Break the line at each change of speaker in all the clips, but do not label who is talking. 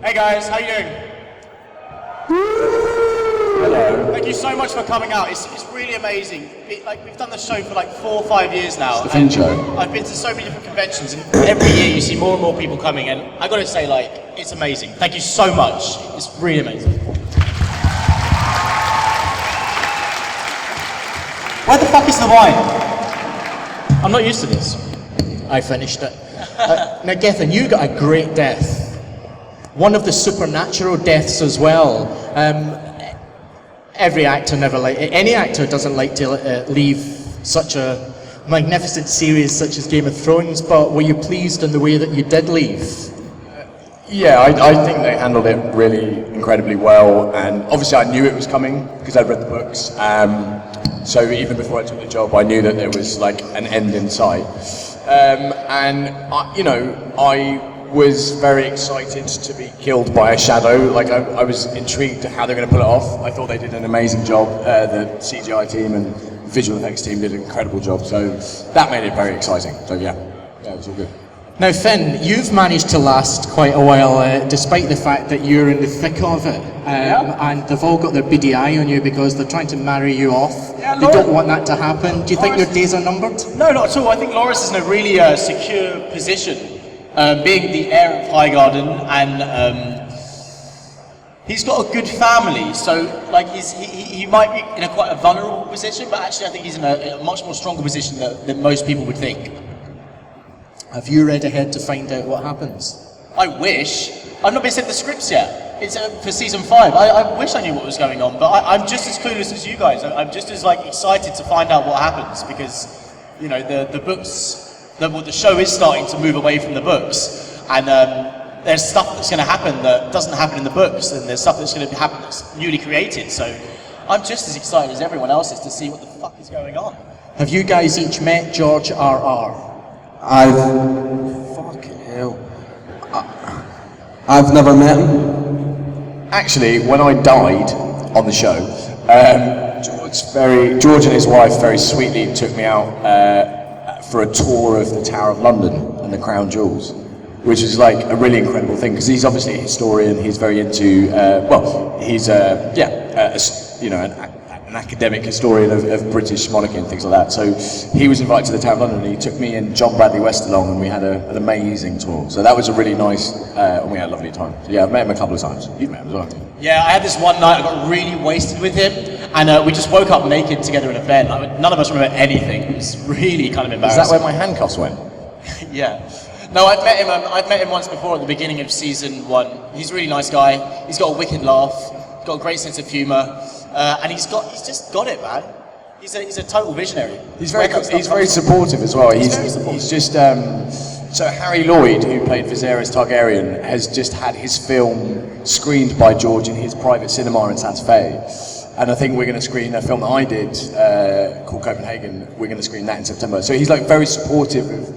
Hey guys, how you doing?
Hello.
Thank you so much for coming out. It's really amazing. We've done the show for like 4 or 5 years now.
It's the Finn show.
I've been to so many different conventions, and every year you see more and more people coming, and I got to say, like, it's amazing. Thank you so much. It's really amazing. Where the fuck is the wine? I'm not used to this.
I finished it. Now, Gethin, you got a great death. One of the supernatural deaths as well. Every actor any actor doesn't like to leave such a magnificent series such as Game of Thrones, but were you pleased in the way that you did leave?
Yeah, I think they handled it really incredibly well, and obviously I knew it was coming because I'd read the books. So even before I took the job, I knew that there was like an end in sight. I was very excited to be killed by a shadow. Like I was intrigued how they're going to pull it off. I thought they did an amazing job. The CGI team and visual effects team did an incredible job. So that made it very exciting. So yeah, it was all good.
Now, Finn, you've managed to last quite a while, despite the fact that you're in the thick of it. And they've all got their beady eye on you because they're trying to marry you off.
Yeah,
they don't want that to happen. Do you think your days are numbered?
No, not at all. I think Loras is in a really secure position, being the heir of Highgarden, and he's got a good family. So, like, he might be in quite a vulnerable position, but actually I think he's in a much more stronger position than most people would think.
Have you read ahead to find out what happens?
I wish. I've not been sent the scripts yet. It's for season 5. I wish I knew what was going on, but I'm just as clueless as you guys. I'm just as excited to find out what happens, because the books, the show is starting to move away from the books, and there's stuff that's going to happen that doesn't happen in the books, and there's stuff that's going to happen that's newly created. So I'm just as excited as everyone else is to see what the fuck is going on.
Have you guys each met George R.R.?
Fucking hell. I've never met him.
Actually, when I died on the show, George and his wife very sweetly took me out for a tour of the Tower of London and the Crown Jewels, which is like a really incredible thing, because he's obviously a historian. He's very into he's an academic historian of British monarchy and things like that. So he was invited to the Tower of London, and he took me and John Bradley West along, and we had an amazing tour. So that was a really nice, and we had a lovely time. So yeah, I've met him a couple of times. You've met him as well.
Yeah, I had this one night, I got really wasted with him, and we just woke up naked together in a bed. None of us remember anything. It was really kind of embarrassing.
Is that where my handcuffs went?
Yeah. No, I'd met him once before at the beginning of season 1. He's a really nice guy. He's got a wicked laugh, got a great sense of humour. And he's just got it, man. He's a total visionary.
He's very supportive as well.
He's very supportive.
He's just so Harry Lloyd, who played Viserys Targaryen, has just had his film screened by George in his private cinema in Santa Fe. And I think we're going to screen a film that I did called Copenhagen. We're going to screen that in September. So he's like very supportive of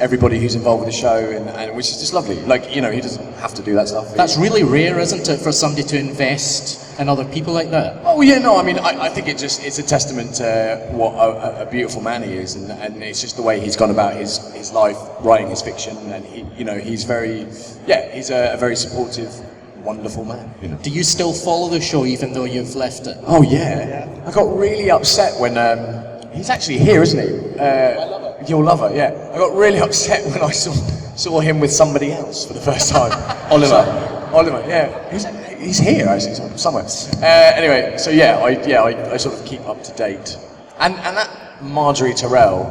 everybody who's involved with the show, and which is just lovely. Like, he doesn't have to do that stuff.
That's really rare, isn't it, for somebody to invest in other people like that?
Oh yeah, no. I mean, I think it's a testament to what a beautiful man he is, and it's just the way he's gone about his life, writing his fiction, and he's a very supportive, wonderful man.
Do you still follow the show even though you've left it?
Oh yeah. I got really upset when he's actually here, isn't he?
I love it.
Your lover, yeah. I got really upset when I saw him with somebody else for the first time. Olyvar, yeah. He's here actually somewhere. Anyway, so yeah, I sort of keep up to date. And that Marjorie Tyrell,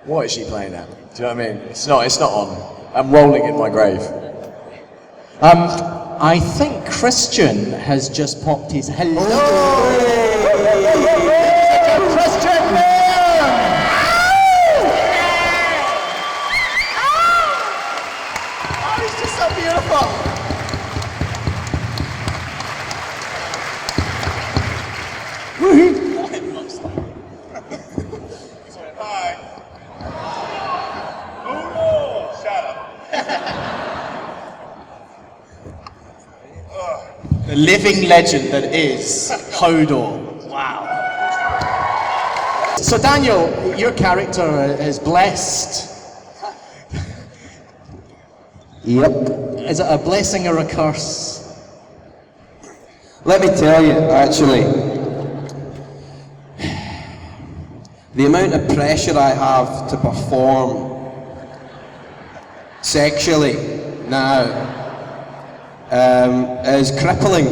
what is she playing at? Do you know what I mean? It's not on. I'm rolling in my grave.
I think Kristian has just popped his hello.
Kristian Nairn! Oh, he's just so beautiful.
Woohoo!
Hi. Shut up. The living legend that is Hodor. Wow.
So Daniel, your character is blessed.
Yep.
Is it a blessing or a curse?
Let me tell you, actually, the amount of pressure I have to perform sexually now is crippling.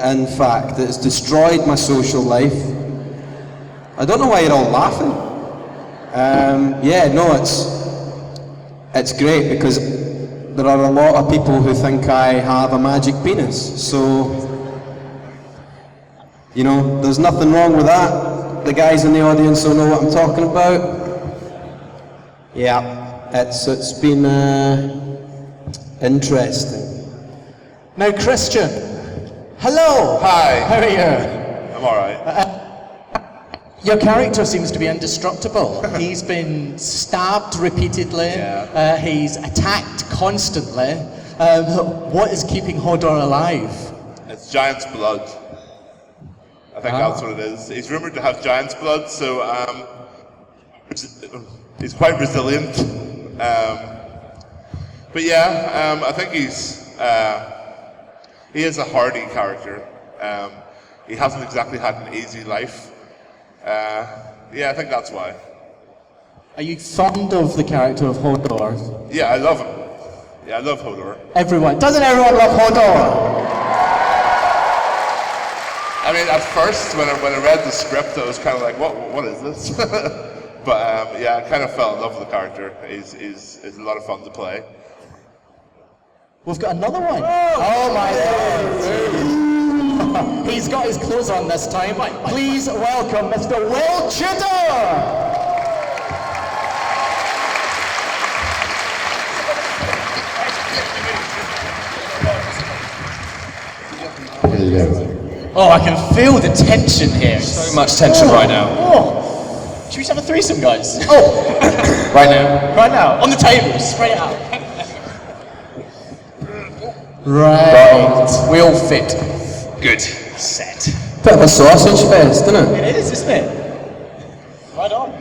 In fact, it's destroyed my social life. I don't know why you're all laughing. It's great because there are a lot of people who think I have a magic penis. So, you know, there's nothing wrong with that. The guys in the audience will know what I'm talking about. Yeah, it's been interesting.
Now, Kristian. Hello.
Hi.
How are you?
I'm alright.
Your character seems to be indestructible. He's been stabbed repeatedly.
Yeah.
He's attacked constantly. What is keeping Hodor alive?
It's giant's blood. I think that's what it is. He's rumoured to have giant's blood, so he's quite resilient. But yeah, I think he is a hardy character. He hasn't exactly had an easy life. Yeah, I think that's why.
Are you fond of the character of Hodor?
Yeah, I love him. Yeah, I love Hodor.
Everyone. Doesn't everyone love Hodor?
I mean, at first, when I read the script, I was kind of like, what is this? But yeah, I kind of fell in love with the character. He's a lot of fun to play.
We've got another one. Oh my God. He's got his clothes on this time. Please welcome Mr. Will Tudor.
Oh, I can feel the tension here.
So much tension right now.
Oh. Should we just have a threesome, guys?
Oh! Right now.
Right now, on the table, straight out.
Right.
We all fit.
Good. Set.
Bit of a sausage fest, isn't it?
It is, isn't it? Right on.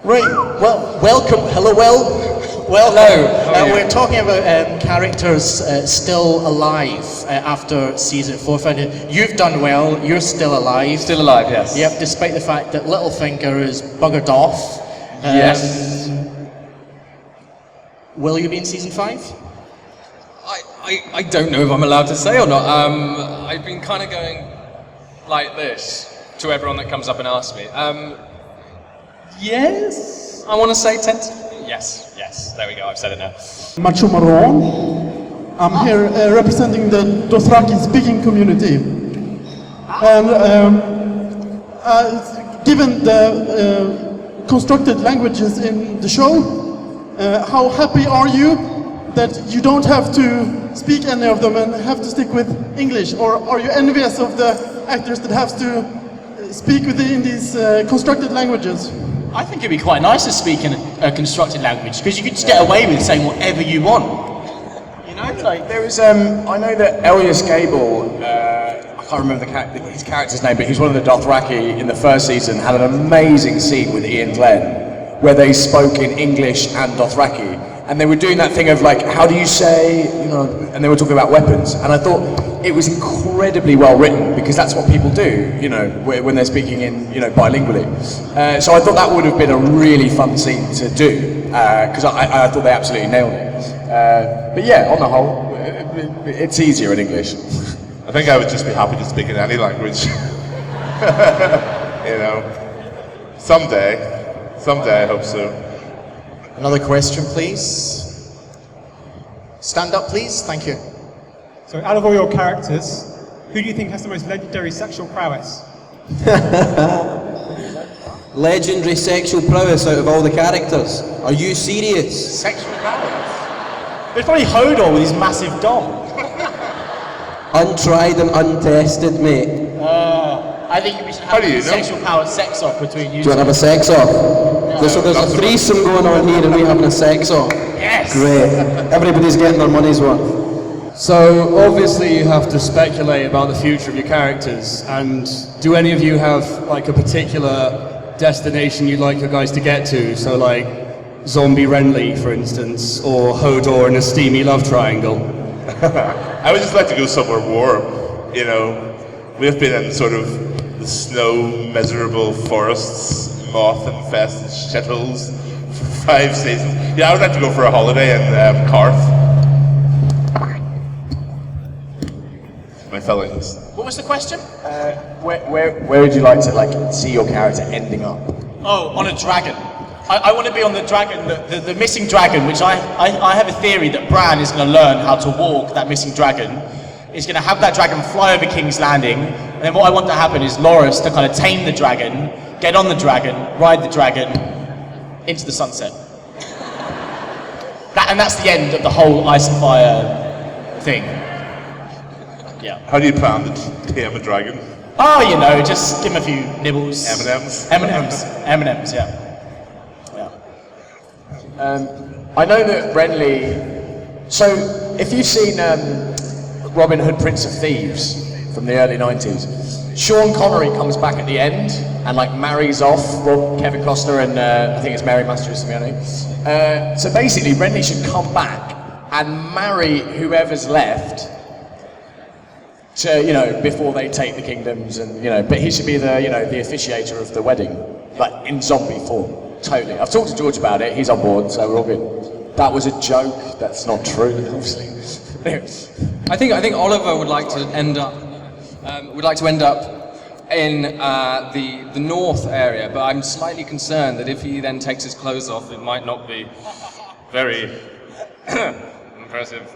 Right. Well, welcome. Hello, Will. Well,
Hello.
we're talking about characters still alive after season 4. You've done well. You're still alive.
Still alive, yes.
Yep. Despite the fact that Littlefinger is buggered off.
Yes.
Will you be in season 5?
I don't know if I'm allowed to say or not. I've been kind of going like this to everyone that comes up and asks me. Yes, I want to say tentatively. Yes, there we go, I've said it now.
Macho Marron. I'm here representing the Dothraki speaking community. And given the constructed languages in the show, how happy are you that you don't have to speak any of them and have to stick with English? Or are you envious of the actors that have to speak in these constructed languages?
I think it'd be quite nice to speak in a constructed language because you could just get away with saying whatever you want. You know, like
There was, I know that Elias Gable, I can't remember his character's name, but he's one of the Dothraki in the first season, had an amazing scene with Ian Glenn where they spoke in English and Dothraki. And they were doing that thing of like, how do you say, you know, and they were talking about weapons. And I thought it was incredibly well written because that's what people do, you know, when they're speaking in, you know, bilingually. So I thought that would have been a really fun scene to do because I thought they absolutely nailed it. But yeah, on the whole, it's easier in English.
I think I would just be happy to speak in any language. You know, someday I hope so.
Another question, please. Stand up, please. Thank you.
So, out of all your characters, who do you think has the most legendary sexual prowess?
Legendary sexual prowess out of all the characters. Are you serious?
sexual powers. It's probably Hodor with his massive dong.
Untried and untested, mate.
I think we should
How
have
do you
a
know?
sexual powered sex off between you
Do you want to have a sex off? So there's a threesome going on here and we're having a sex off.
Yes!
Great. Everybody's getting their money's worth.
So obviously you have to speculate about the future of your characters, and do any of you have like a particular destination you'd like your guys to get to? So like zombie Renly, for instance, or Hodor in a steamy love triangle?
I would just like to go somewhere warm. You know, we've been in sort of the snow, miserable forests, moth-infested shitholes for 5 seasons. Yeah, I would like to go for a holiday in Carth. My feelings.
What was the question?
Where would you like to see your character ending up?
Oh, on a dragon. I want to be on the dragon, the missing dragon, which I have a theory that Bran is going to learn how to walk that missing dragon. He's going to have that dragon fly over King's Landing, and then what I want to happen is Loras to kind of tame the dragon, get on the dragon, ride the dragon into the sunset. And that's the end of the whole Ice and Fire thing. Yeah.
How do you plan to tame a dragon?
Oh, you know, just give him a few nibbles.
M&Ms?
M&Ms, yeah.
I know that Renly. So, if you've seen Robin Hood, Prince of Thieves from the early 90s, Sean Connery comes back at the end and marries off Kevin Costner and I think it's Mary Master-Simeone. So basically, Renly should come back and marry whoever's left. To, before they take the kingdoms, and but he should be the the officiator of the wedding, in zombie form. Totally. I've talked to George about it. He's on board, so we're all good. That was a joke. That's not true, obviously.
I think Olyvar would like to end up in the north area, but I'm slightly concerned that if he then takes his clothes off, it might not be very impressive.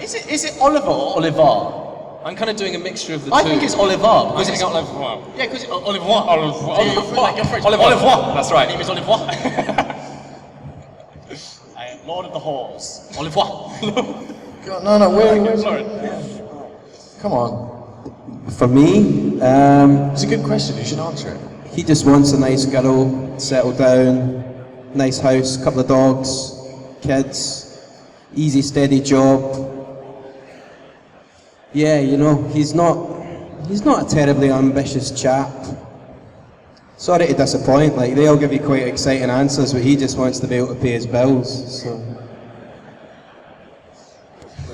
Is it Olyvar or Olyvar?
I'm kind of doing a mixture of the two.
I think it's Olyvar.
Because it's Olyvar.
Yeah, because Olyvar.
Olyvar. That's right.
My name is Olyvar. I am Lord of the Halls. Olyvar.
God, no, where's Come on.
For me,
It's a good question. You should answer it.
he just wants a nice girl, settle down, nice house, couple of dogs, kids, easy, steady job. Yeah, he's not a terribly ambitious chap. Sorry to disappoint, they'll give you quite exciting answers, but he just wants to be able to pay his bills, so.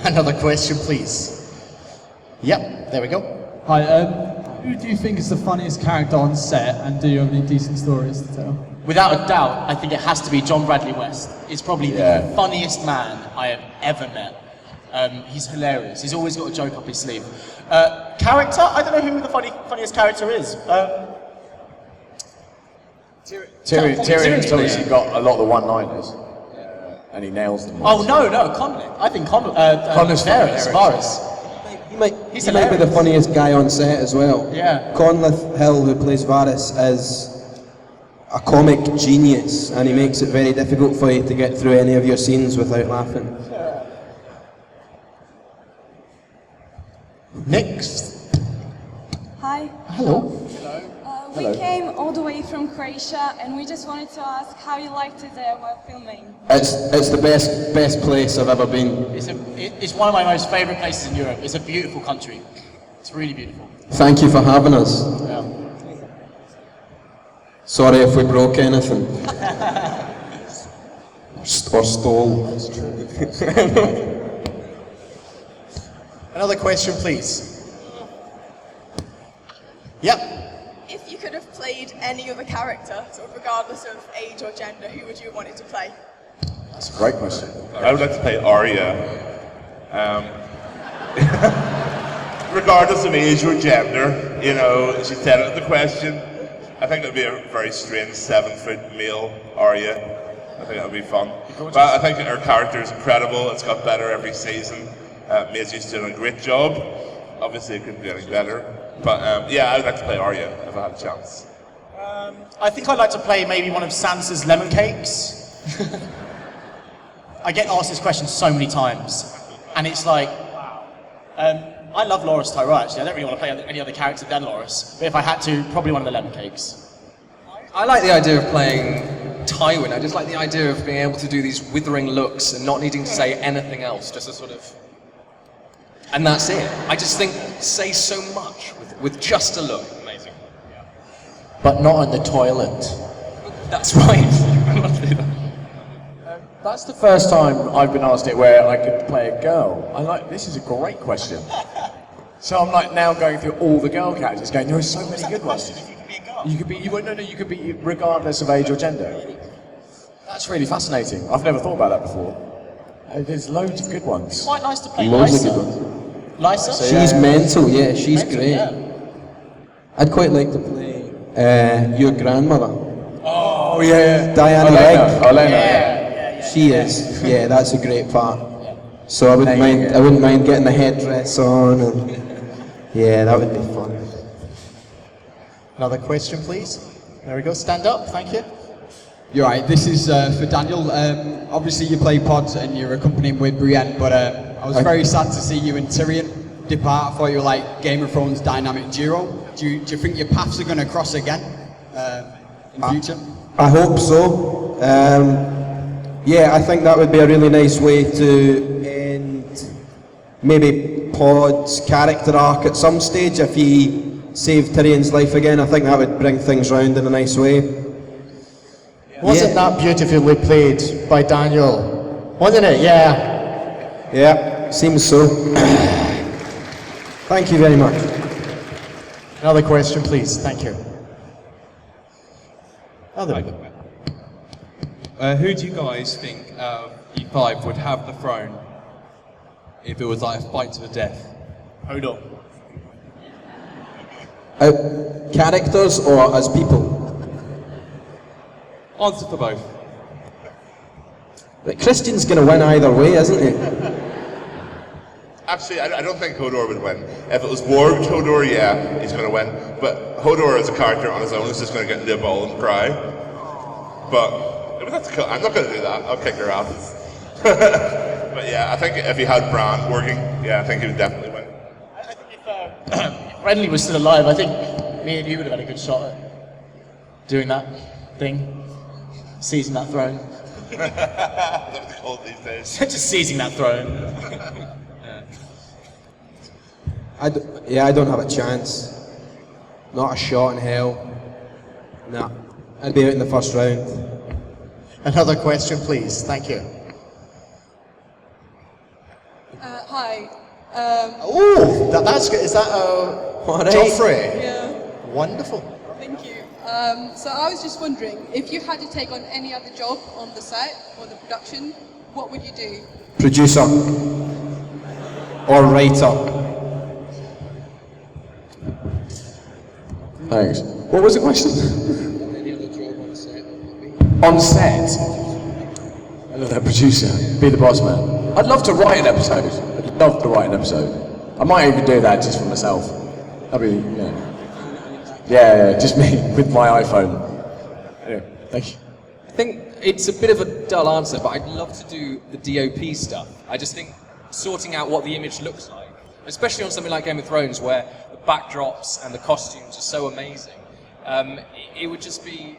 Another question, please. Yep, there we go.
Hi, who do you think is the funniest character on set, and do you have any decent stories to tell?
Without a doubt, I think it has to be John Bradley West. He's probably the funniest man I have ever met. He's hilarious. He's always got a joke up his sleeve. Character? I don't know who the funniest character is.
Tyrion's obviously got a lot of the one-liners, and he nails them.
Oh no, Conley. I think
Conley's
Varys.
He might be the funniest guy on set as well.
Yeah.
Conleth Hill, who plays Varys, is a comic genius, and he makes it very difficult for you to get through any of your scenes without laughing.
Next.
Hi.
Hello.
We came all the way from Croatia, and we just wanted to ask how you liked it there while filming.
It's the best place I've ever been.
It's one of my most favourite places in Europe. It's a beautiful country. It's really beautiful.
Thank you for having us.
Yeah.
Sorry if we broke anything. Or stole.
That's true. Another question, please. Yep.
If you could have played any other character, sort of regardless of age or gender, who would you have wanted to play?
That's a great question.
I would like to play Arya. Regardless of age or gender, she said it in the question. I think it would be a very strange 7-foot male Arya. I think that would be fun. But I think her character is incredible. It's got better every season. Maisie's doing a great job. Obviously, it couldn't be any better. But I would like to play Arya if I had a chance.
I think I'd like to play maybe one of Sansa's lemon cakes. I get asked this question so many times, and it's like, I love Loras Tyrell actually. I don't really want to play any other character than Loras, but if I had to, probably one of the lemon cakes.
I like the idea of playing Tywin. I just like the idea of being able to do these withering looks and not needing to say anything else, just a sort of... And that's it. I just think, say so much with just a look. Amazing.
But not in the toilet.
That's right.
That's the first time I've been asked it where I could play a girl. This is a great question. So I'm like now going through all the girl characters, going, there are so many good ones. You could be, you could be regardless of age or gender. That's really fascinating. I've never thought about that before. There's loads of good ones.
It's quite nice to play
Loads
Lysa.
of good ones.
Lysa?
So, she's mental, yeah, she's
Mental,
great.
yeah.
I'd quite like to play your grandmother.
Oh yeah.
Diana
Elena.
Rigg.
Elena.
She is. Yeah, that's a great part. So I wouldn't mind getting the headdress on and yeah, that would be fun.
Another question, please. There we go. Stand up. Thank you.
You're right. This is for Daniel. Obviously, you play Pod and you're accompanying with Brienne, but I was very sad to see you and Tyrion depart. I thought you were like Game of Thrones dynamic duo. Do you think your paths are going to cross again in future?
I hope so. Yeah, I think that would be a really nice way to end maybe Pod's character arc at some stage. If he saved Tyrion's life again, I think that would bring things round in a nice way.
Wasn't that beautifully played by Daniel? Wasn't it? Yeah.
Yeah, seems so. Thank you very much.
Another question, please. Thank you. Oh, there we go.
Who do you guys think E5 would have the throne if it was like a fight to the death?
Hodor.
Characters or as people?
Answer for both.
But Kristian's going to win either way, isn't he?
Actually, I don't think Hodor would win. If it was war with Hodor, yeah, he's going to win. But Hodor as a character on his own is just going to get into a ball and cry. But I'm not going to do that. I'll kick her ass. But yeah, I think if he had Bran working, yeah, I think he would definitely win.
I think if Renly was still alive, I think me and you would have had a good shot at doing that thing. Seizing that throne.
That's what they call it these days.
Just seizing that throne.
I don't have a chance. Not a shot in hell. Nah. I'd be out in the first round.
Another question, please. Thank you.
Hi.
Oh, that's good. Is that Joffrey?
Yeah.
Wonderful.
Thank you. So I was just wondering, if you had to take on any other job on the set or the production, what would you do?
Producer. Or writer.
Thanks. What was the question? On set? I love that producer. Be the boss man. I'd love to write an episode. I'd love to write an episode. I might even do that just for myself. That'd be, yeah, just me with my iPhone. Anyway, thank you.
I think it's a bit of a dull answer, but I'd love to do the DOP stuff. I just think sorting out what the image looks like, especially on something like Game of Thrones, where the backdrops and the costumes are so amazing, it would just be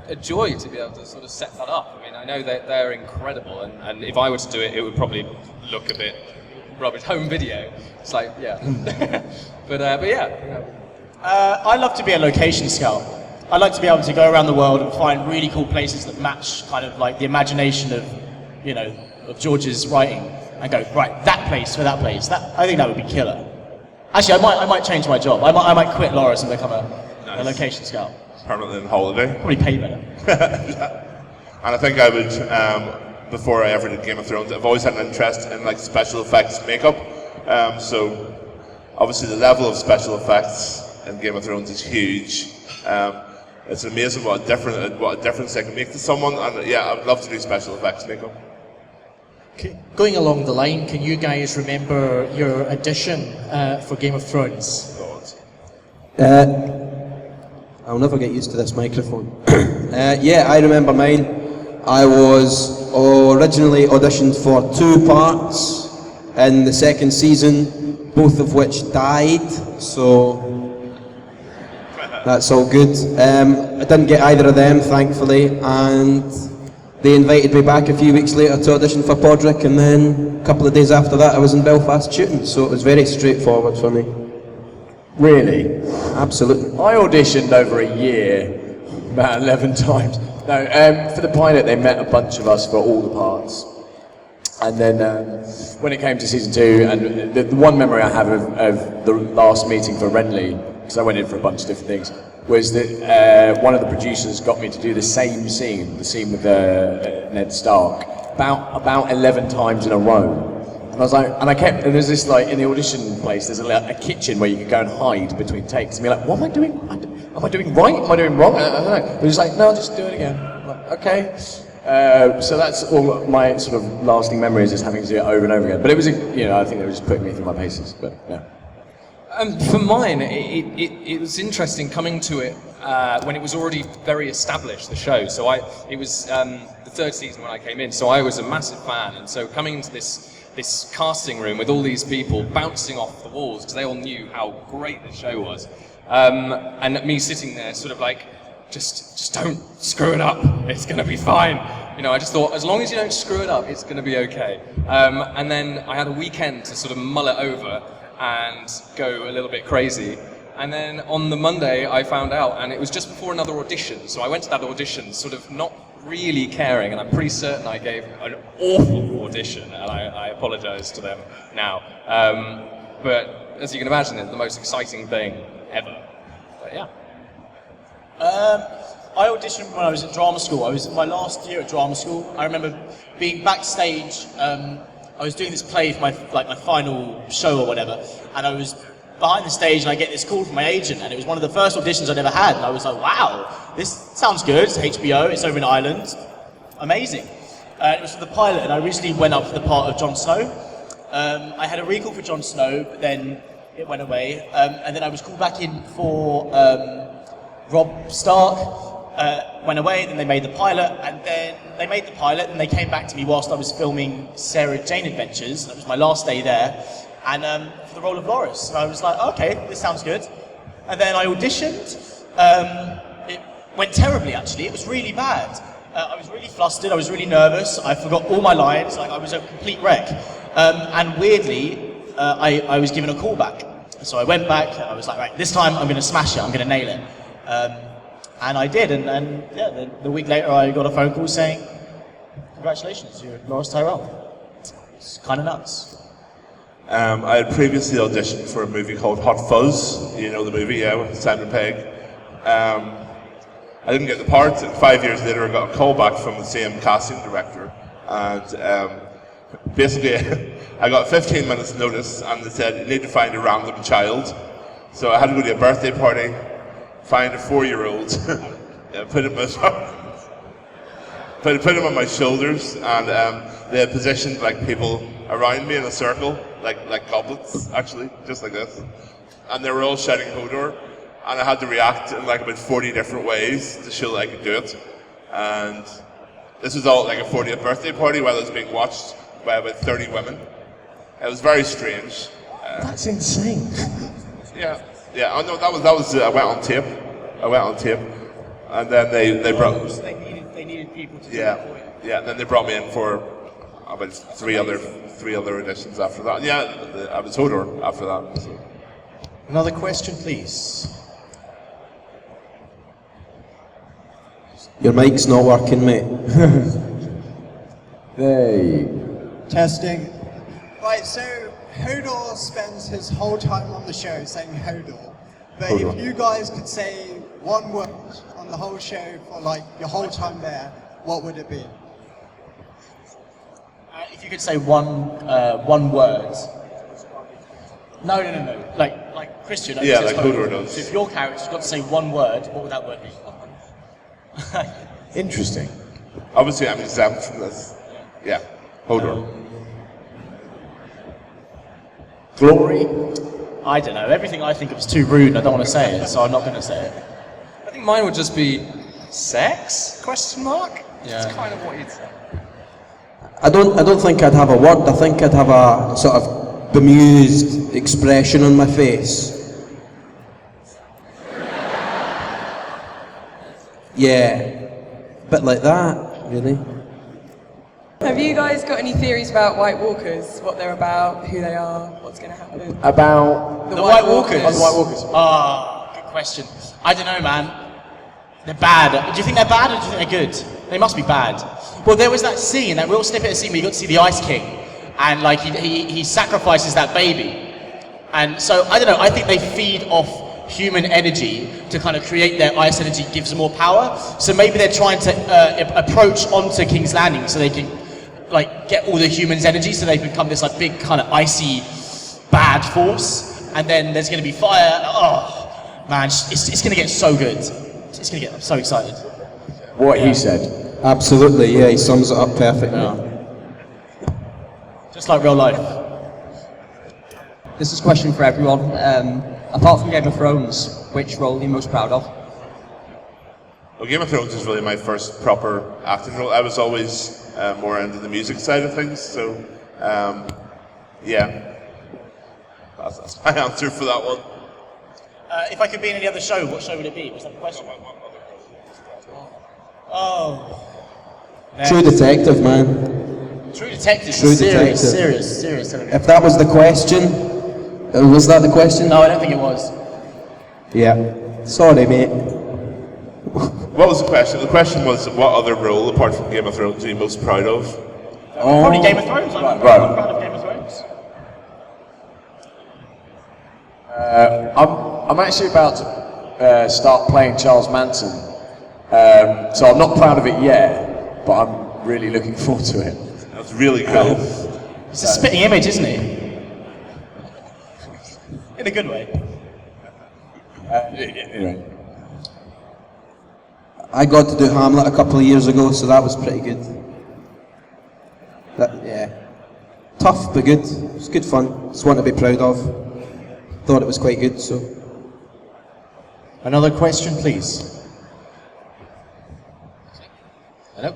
a joy to be able to sort of set that up. I mean, I know that they're incredible, and if I were to do it, it would probably look a bit rubbish. Home video, it's like, yeah. but yeah.
I'd love to be a location scout. I'd like to be able to go around the world and find really cool places that match kind of like the imagination of, of George's writing, and go, right, that place for that place. I think that would be killer. Actually, I might change my job. I might quit Loras and become a location scout.
Permanently on holiday.
Probably pay better.
And I think I would, before I ever did Game of Thrones, I've always had an interest in like special effects makeup. So obviously the level of special effects in Game of Thrones is huge. It's amazing what a difference they can make to someone, and yeah, I'd love to do special effects makeup.
Going along the line, can you guys remember your audition for Game of Thrones?
I'll never get used to this microphone. Yeah, I remember mine. I was originally auditioned for 2 parts in the second season, both of which died, so that's all good. I didn't get either of them, thankfully, and they invited me back a few weeks later to audition for Podrick, and then a couple of days after that I was in Belfast shooting, so it was very straightforward for me.
Really?
Absolutely.
I auditioned over a year, about 11 times. No, for the pilot, they met a bunch of us for all the parts. And then when it came to season 2, and the one memory I have of the last meeting for Renly, because I went in for a bunch of different things, was that one of the producers got me to do the same scene, the scene with Ned Stark, about 11 times in a row. And I was like, and there's this, like, in the audition place, there's a kitchen where you can go and hide between takes. And be like, what am I doing? Am I doing right? Am I doing wrong? I don't know. But he's like, no, just do it again. I'm like, okay. So that's all my sort of lasting memories, is having to do it over and over again. But it was, I think they were just putting me through my paces. But yeah.
For mine, it was interesting coming to it when it was already very established, the show. So it was the 3rd season when I came in, so I was a massive fan. And so coming into this casting room with all these people bouncing off the walls, because they all knew how great the show was. And me sitting there sort of like, just don't screw it up, it's going to be fine. I just thought, as long as you don't screw it up, it's going to be okay. And then I had a weekend to sort of mull it over and go a little bit crazy. And then on the Monday, I found out, and it was just before another audition. So I went to that audition sort of not really caring, and I'm pretty certain I gave an awful audition, and I apologise to them now. But as you can imagine, it's the most exciting thing ever. But yeah.
I auditioned when I was at drama school. I was in my last year at drama school. I remember being backstage. I was doing this play for my final show or whatever, and I was behind the stage, and I get this call from my agent, and it was one of the first auditions I'd ever had, and I was like, wow, this sounds good. It's HBO. It's over in Ireland. Amazing. It was for the pilot, and I recently went up for the part of Jon Snow. I had a recall for Jon Snow, but then it went away, and then I was called back in for Robb Stark. Went away, then they made the pilot, and then they made the pilot, and they came back to me whilst I was filming Sarah Jane Adventures. That was my last day there, and for the role of Loras. And I was like, okay, this sounds good. And then I auditioned. It went terribly, actually. It was really bad. I was really flustered. I was really nervous. I forgot all my lines. Like, I was a complete wreck. And weirdly, I was given a call back. So I went back, and I was like, right, this time I'm going to smash it. I'm going to nail it. And I did, and yeah, the week later I got a phone call saying, congratulations, you're Loras Tyrell. It's kind of nuts.
I had previously auditioned for a movie called Hot Fuzz, you know the movie, yeah, with Simon Pegg. I didn't get the part, and 5 years later I got a call back from the same casting director, and basically I got 15 minutes notice, and they said, you need to find a random child. So I had to go to a birthday party, find a 4-year-old, put him on my shoulders, and they had positioned like people around me in a circle, like goblets, actually, just like this. And they were all shouting Hodor, and I had to react in like about 40 different ways to show that I could do it. And this was all like a 40th birthday party while I was being watched by about 30 women. It was very strange.
That's insane.
Yeah. Yeah, I know that was. I went on tape, and then they brought.
They needed people to.
Yeah, yeah. And then they brought me in for about three other auditions after that. Yeah, I was Hodor after that. So.
Another question, please.
Your mic's not working, mate.
Hey.
Testing. Right, so Hodor spends his whole time on the show saying Hodor. But
Hodor.
if you guys could say one word on the whole show for like your whole time there, what would it be?
If you could say one word. No. Like Kristian.
Yeah, like Hodor does.
So if your character's got to say one word, what would that word be?
Interesting.
Obviously, I'm exempt from this. Yeah, Hodor.
Glory?
I don't know. Everything I think of is too rude, and I don't want to say it, so I'm not going to say it.
I think mine would just be sex? Question mark?
Yeah.
That's kind of what you'd say.
I don't think I'd have a word. I think I'd have a sort of bemused expression on my face. Yeah, a bit like that, really.
Have you guys got any theories about White Walkers? What they're about, who they are, what's going to happen?
About
the White Walkers.
Oh, the White Walkers.
Good question. I don't know, man. They're bad. Do you think they're bad or do you think they're good? They must be bad. Well, there was that scene, that real snippet of scene where you got to see the Ice King, and like he sacrifices that baby. And so, I don't know, I think they feed off human energy to kind of create their ice energy, gives them more power. So maybe they're trying to approach onto King's Landing so they can like get all the humans' energy so they become this like big kind of icy bad force. And then there's going to be fire. Oh, man, it's going to get so good. It's going to get, I'm so excited.
What he said.
Absolutely, yeah, he sums it up perfectly.
Just like real life.
This is a question for everyone. Apart from Game of Thrones, which role are you most proud of?
Well, Game of Thrones is really my first proper acting role. I was always more into the music side of things, so yeah. That's my answer for that one.
If I could be in any other show, what show would it be? Was that the question? Oh.
True Detective, man.
True Detective.
True Detective.
Serious.
If that was the question, was that the question?
No, I don't think it was.
Yeah. Sorry, mate.
What was the question? The question was, what other role, apart from Game of Thrones, are you most proud of?
Probably Game of Thrones. I'm proud of Game of Thrones.
I'm actually about to start playing Charles Manson, so I'm not proud of it yet, but I'm really looking forward to it.
That's really cool.
It's a spitting image, isn't it? In a good way.
Anyway.
I got to do Hamlet a couple of years ago, so that was pretty good. Yeah. Tough, but good. It's good fun. It's one to be proud of. Thought it was quite good, so.
Another question, please.
Hello?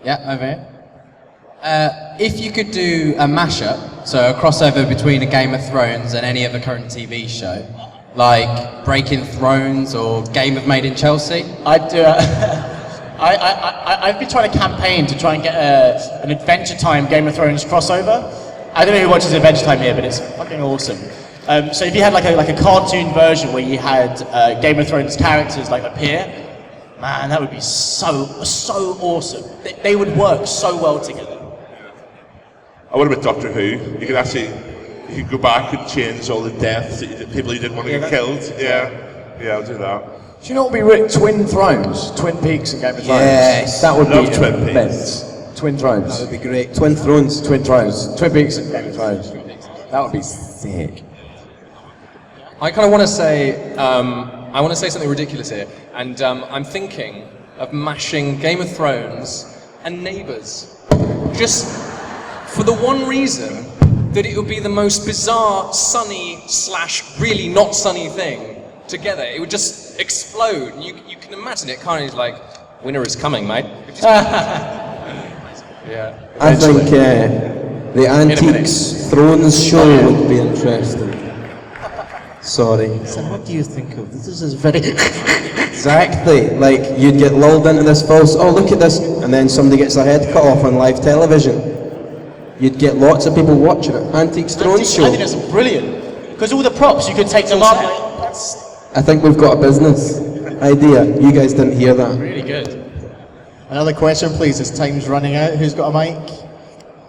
Yeah, over here. If you could do a mashup, so a crossover between a Game of Thrones and any other current TV show, like Breaking Thrones or Game of Made in Chelsea?
I'd do I've been trying to campaign to try and get an Adventure Time Game of Thrones crossover. I don't know who watches Adventure Time here, but it's fucking awesome. So if you had like a cartoon version where you had Game of Thrones characters like appear, man, that would be so awesome. They would work so well together.
I would have been Doctor Who. You could go back and change all the deaths, people you didn't want to get killed. Yeah, I'll do that.
Do you know what would be written? Twin Thrones, Twin Peaks and Game of Thrones.
Yes,
that would
love
be
Twin
immense. Twin Thrones.
That would be great. Twin Thrones.
Twin Peaks and Game of Thrones. That would be sick.
I kind of want to say, I want to say something ridiculous here, and I'm thinking of mashing Game of Thrones and Neighbours, just for the one reason that it would be the most bizarre, sunny / really not sunny thing together. It would just explode, and you can imagine it kind of like, winter is coming, mate. Yeah.
I think the Antiques Thrones show would be interesting. Sorry.
So what do you think of this? This is very...
Exactly. Like, you'd get lulled into this false, oh, look at this, and then somebody gets their head cut off on live television. You'd get lots of people watching it. Antiques Thrones show.
I think that's brilliant. Because all the props, you could take them up.
I think we've got a business idea. You guys didn't hear that.
Really good.
Another question, please, as time's running out. Who's got a mic?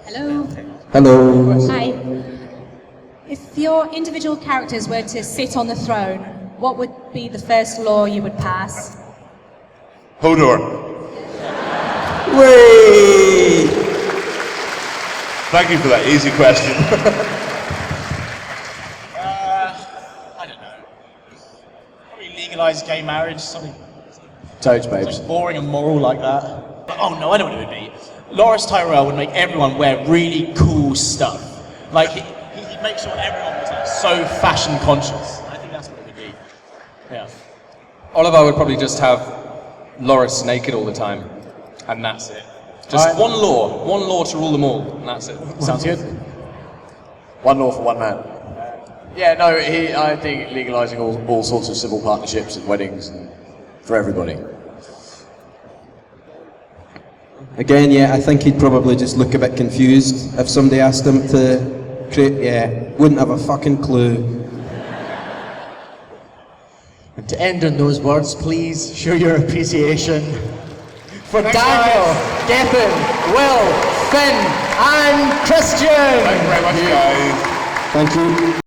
Hello.
Hello.
Hi. If your individual characters were to sit on the throne, what would be the first law you would pass?
Hodor.
Whee!
Thank you for that easy question.
I don't know. Probably legalise gay marriage, something
Toads, babes.
boring and moral like that. But, oh no, I know what it would be. Loras Tyrell would make everyone wear really cool stuff. Like, he'd make sure everyone was like so fashion conscious. I think that's what it would be. Yeah.
Olyvar would probably just have Loras naked all the time, and that's it. Just one law to rule them all, and that's it.
Sounds good.
One law for one man. Yeah, no, I think legalising all sorts of civil partnerships and weddings and for everybody.
Again, yeah, I think he'd probably just look a bit confused if somebody asked him to create, wouldn't have a fucking clue.
And to end on those words, please show your appreciation for
Thanks,
Daniel,
guys.
Gethin, Will, Finn, and Kristian.
Thank you very much, guys.
Thank you.